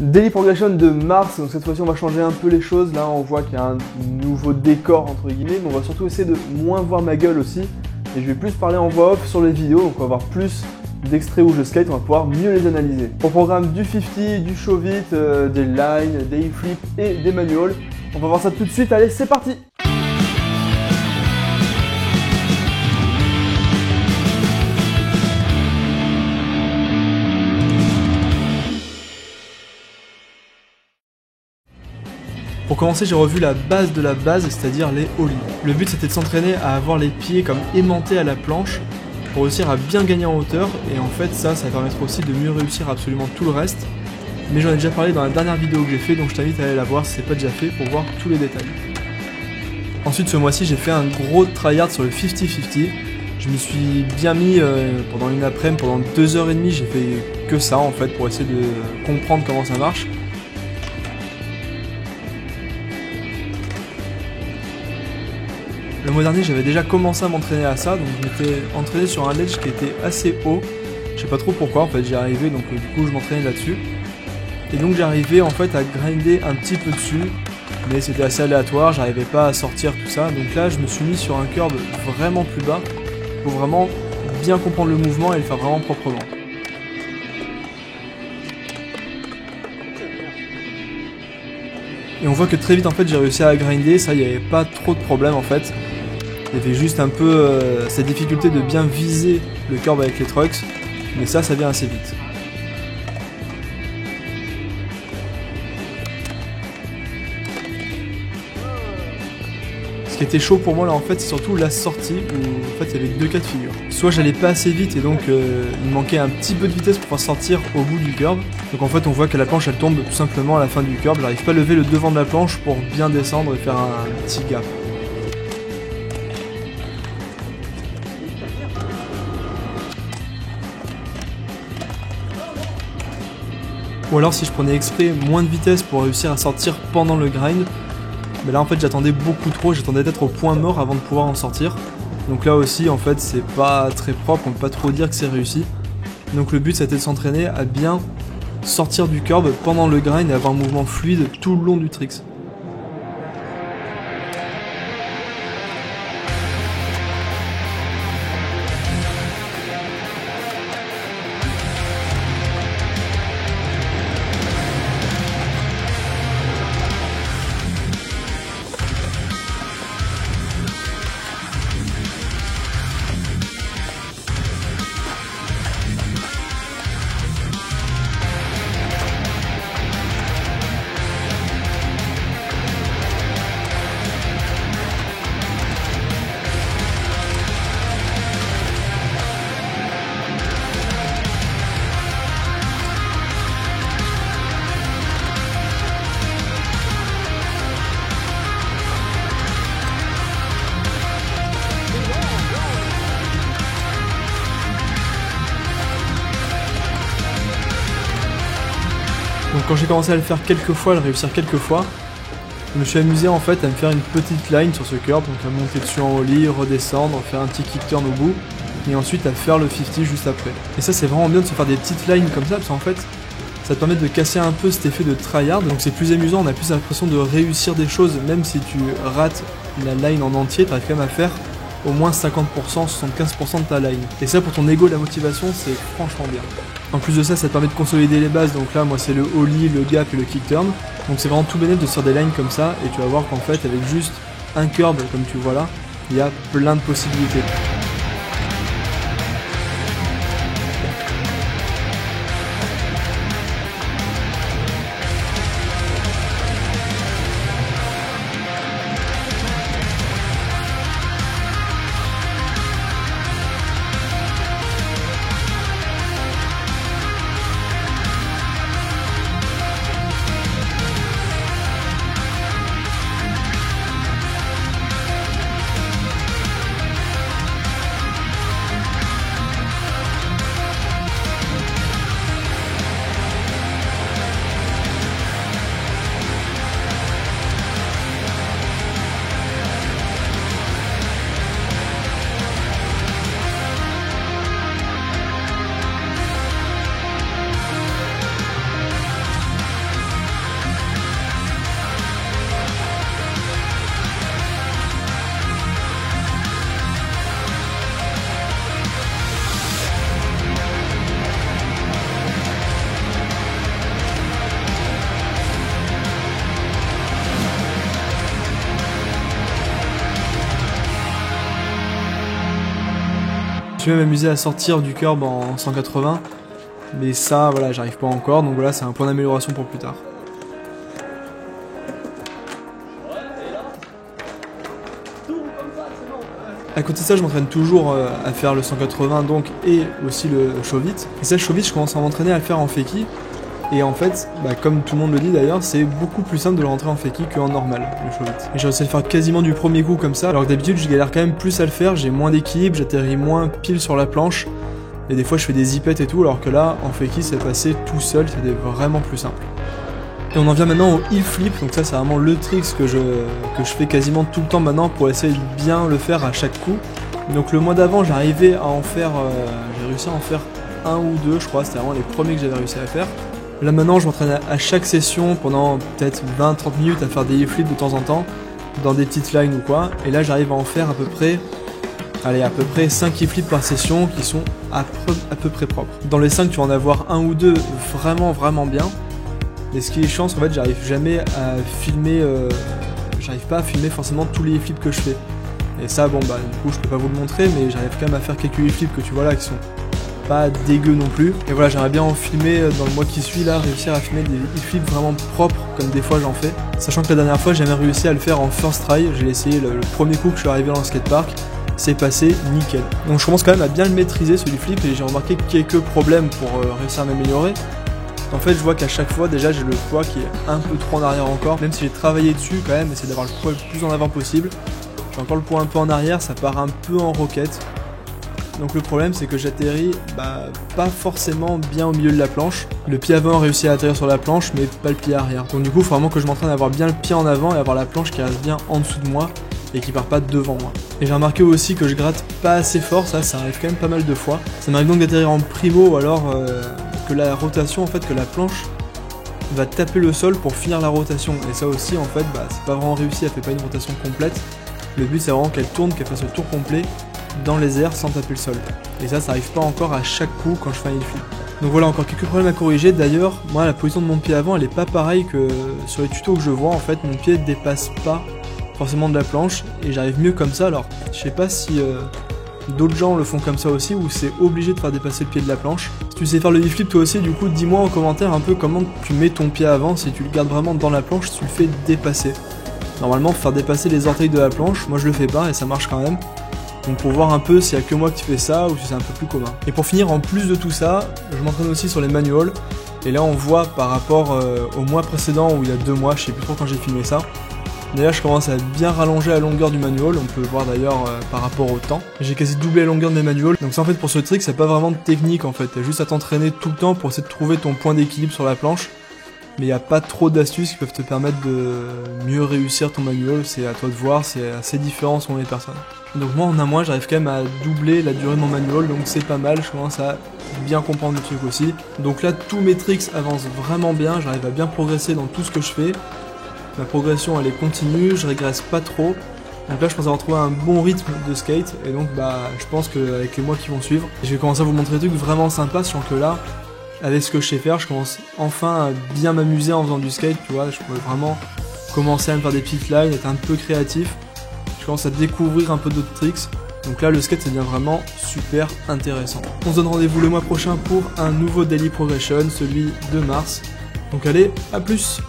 Daily Progression de mars, donc cette fois-ci on va changer un peu les choses. Là on voit qu'il y a un nouveau décor entre guillemets, mais on va surtout essayer de moins voir ma gueule aussi. Et je vais plus parler en voix off sur les vidéos, donc on va avoir plus d'extraits où je skate, on va pouvoir mieux les analyser. Au programme du 50, du show it, des lines, des flips et des manuals. On va voir ça tout de suite, allez c'est parti! Pour commencer, j'ai revu la base de la base, c'est-à-dire les ollies. Le but c'était de s'entraîner à avoir les pieds comme aimantés à la planche pour réussir à bien gagner en hauteur, et en fait ça permettra aussi de mieux réussir absolument tout le reste. Mais j'en ai déjà parlé dans la dernière vidéo que j'ai fait, donc je t'invite à aller la voir si c'est pas déjà fait pour voir tous les détails. Ensuite ce mois-ci j'ai fait un gros tryhard sur le 50-50. Je me suis bien mis pendant une après-midi, pendant 2h30 j'ai fait que ça en fait pour essayer de comprendre comment ça marche. Le mois dernier j'avais déjà commencé à m'entraîner à ça, donc je m'étais entraîné sur un ledge qui était assez haut. Je sais pas trop pourquoi en fait j'y arrivais, donc du coup je m'entraînais là-dessus. Et donc j'arrivais en fait à grinder un petit peu dessus, mais c'était assez aléatoire, j'arrivais pas à sortir tout ça. Donc là je me suis mis sur un curb vraiment plus bas, pour vraiment bien comprendre le mouvement et le faire vraiment proprement. Et on voit que très vite en fait j'ai réussi à grinder, ça il n'y avait pas trop de problème en fait. Il y avait juste un peu cette difficulté de bien viser le curb avec les trucks, mais ça vient assez vite. Ce qui était chaud pour moi là en fait c'est surtout la sortie où en fait il y avait deux cas de figure. Soit j'allais pas assez vite et donc il me manquait un petit peu de vitesse pour pouvoir sortir au bout du curb. Donc en fait on voit que la planche elle tombe tout simplement à la fin du curb, j'arrive pas à lever le devant de la planche pour bien descendre et faire un petit gap. Ou alors si je prenais exprès moins de vitesse pour réussir à sortir pendant le grind, mais là en fait j'attendais beaucoup trop, j'attendais d'être au point mort avant de pouvoir en sortir. Donc là aussi en fait c'est pas très propre, on peut pas trop dire que c'est réussi. Donc le but c'était de s'entraîner à bien sortir du curb pendant le grind et avoir un mouvement fluide tout le long du tricks. Donc quand j'ai commencé à le faire quelques fois, à le réussir quelques fois, je me suis amusé en fait à me faire une petite line sur ce curb, donc à monter dessus en ollie, redescendre, faire un petit kick turn au bout, et ensuite à faire le 50 juste après. Et ça c'est vraiment bien de se faire des petites lines comme ça, parce qu'en fait ça te permet de casser un peu cet effet de tryhard, donc c'est plus amusant, on a plus l'impression de réussir des choses, même si tu rates la line en entier, tu arrives quand même à faire au moins 50%, 75% de ta line. Et ça pour ton ego, la motivation, c'est franchement bien. En plus de ça, ça te permet de consolider les bases, donc là moi c'est le ollie, le gap et le kick turn. Donc c'est vraiment tout bénéf de se faire des lines comme ça, et tu vas voir qu'en fait avec juste un curb comme tu vois là, il y a plein de possibilités. Je vais m'amuser à sortir du curb en 180, mais ça, voilà, j'arrive pas encore, donc voilà, c'est un point d'amélioration pour plus tard. À côté de ça, je m'entraîne toujours à faire le 180 donc et aussi le show vite. Et ça, le show vite, je commence à m'entraîner à le faire en fakie. Et en fait, comme tout le monde le dit d'ailleurs, c'est beaucoup plus simple de le rentrer en fakie qu'en normal, le show vite. Et j'ai réussi à le faire quasiment du premier coup comme ça, alors que d'habitude, je galère quand même plus à le faire, j'ai moins d'équilibre, j'atterris moins pile sur la planche. Et des fois, je fais des zipettes et tout, alors que là, en fakie, c'est passé tout seul, c'était vraiment plus simple. Et on en vient maintenant au heel flip, donc ça c'est vraiment le trick que je fais quasiment tout le temps maintenant pour essayer de bien le faire à chaque coup. Donc le mois d'avant j'arrivais à en faire, j'ai réussi à en faire un ou deux je crois, c'était vraiment les premiers que j'avais réussi à faire. Là maintenant je m'entraîne à chaque session pendant peut-être 20-30 minutes à faire des heel flips de temps en temps, dans des petites lines ou quoi, et là j'arrive à en faire à peu près 5 heel flips par session qui sont à peu près propres. Dans les 5 tu vas en avoir un ou deux vraiment bien. Et ce qui est chiant, c'est qu'en fait, j'arrive jamais à filmer, j'arrive pas à filmer forcément tous les flips que je fais. Et ça, bon, du coup, je peux pas vous le montrer, mais j'arrive quand même à faire quelques flips que tu vois là qui sont pas dégueux non plus. Et voilà, j'aimerais bien en filmer dans le mois qui suit là, réussir à filmer des flips vraiment propres, comme des fois j'en fais. Sachant que la dernière fois, j'ai jamais réussi à le faire en first try. J'ai essayé le premier coup que je suis arrivé dans le skatepark. C'est passé nickel. Donc je commence quand même à bien le maîtriser ce flip et j'ai remarqué quelques problèmes pour réussir à m'améliorer. En fait, je vois qu'à chaque fois, déjà, j'ai le poids qui est un peu trop en arrière encore. Même si j'ai travaillé dessus, quand même, essayer d'avoir le poids le plus en avant possible. J'ai encore le poids un peu en arrière, ça part un peu en roquette. Donc le problème, c'est que j'atterris pas forcément bien au milieu de la planche. Le pied avant réussit à atterrir sur la planche, mais pas le pied arrière. Donc du coup, il faut vraiment que je m'entraîne à avoir bien le pied en avant et avoir la planche qui reste bien en dessous de moi et qui part pas devant moi. Et j'ai remarqué aussi que je gratte pas assez fort, ça arrive quand même pas mal de fois. Ça m'arrive donc d'atterrir en primo ou alors que la rotation, en fait, que la planche va taper le sol pour finir la rotation. Et ça aussi, en fait, c'est pas vraiment réussi, elle fait pas une rotation complète. Le but, c'est vraiment qu'elle tourne, qu'elle fasse le tour complet dans les airs sans taper le sol. Et ça arrive pas encore à chaque coup quand je fais un heel flip. Donc voilà, encore quelques problèmes à corriger. D'ailleurs, moi, la position de mon pied avant, elle est pas pareille que sur les tutos que je vois. En fait, mon pied dépasse pas forcément de la planche et j'arrive mieux comme ça. Alors, je sais pas si d'autres gens le font comme ça aussi ou c'est obligé de faire dépasser le pied de la planche. Si tu sais faire le heel flip toi aussi, du coup, dis-moi en commentaire un peu comment tu mets ton pied avant, si tu le gardes vraiment dans la planche, si tu le fais dépasser. Normalement, faire dépasser les orteils de la planche, moi je le fais pas et ça marche quand même. Donc pour voir un peu s'il y a que moi qui fais ça ou si c'est un peu plus commun. Et pour finir, en plus de tout ça, je m'entraîne aussi sur les manuals. Et là on voit par rapport au mois précédent ou il y a 2 mois, je sais plus trop quand j'ai filmé ça. D'ailleurs je commence à bien rallonger la longueur du manual, on peut le voir d'ailleurs par rapport au temps. J'ai quasi doublé la longueur de mes manuals, donc ça en fait pour ce trick c'est pas vraiment de technique en fait, t'as juste à t'entraîner tout le temps pour essayer de trouver ton point d'équilibre sur la planche. Mais il n'y a pas trop d'astuces qui peuvent te permettre de mieux réussir ton manual, c'est à toi de voir, c'est assez différent selon les personnes. Donc moi en un mois j'arrive quand même à doubler la durée de mon manual, donc c'est pas mal, je commence à bien comprendre le truc aussi. Donc là tous mes tricks avancent vraiment bien, j'arrive à bien progresser dans tout ce que je fais. Ma progression elle est continue, je régresse pas trop. Donc là je pense avoir trouvé un bon rythme de skate et donc je pense qu'avec les mois qui vont suivre, je vais commencer à vous montrer des trucs vraiment sympas, sachant que là, avec ce que je sais faire, je commence enfin à bien m'amuser en faisant du skate, tu vois, je pourrais vraiment commencer à me faire des petites lines, être un peu créatif. Je commence à découvrir un peu d'autres tricks. Donc là le skate ça devient vraiment super intéressant. On se donne rendez-vous le mois prochain pour un nouveau Daily Progression, celui de mars. Donc allez, à plus!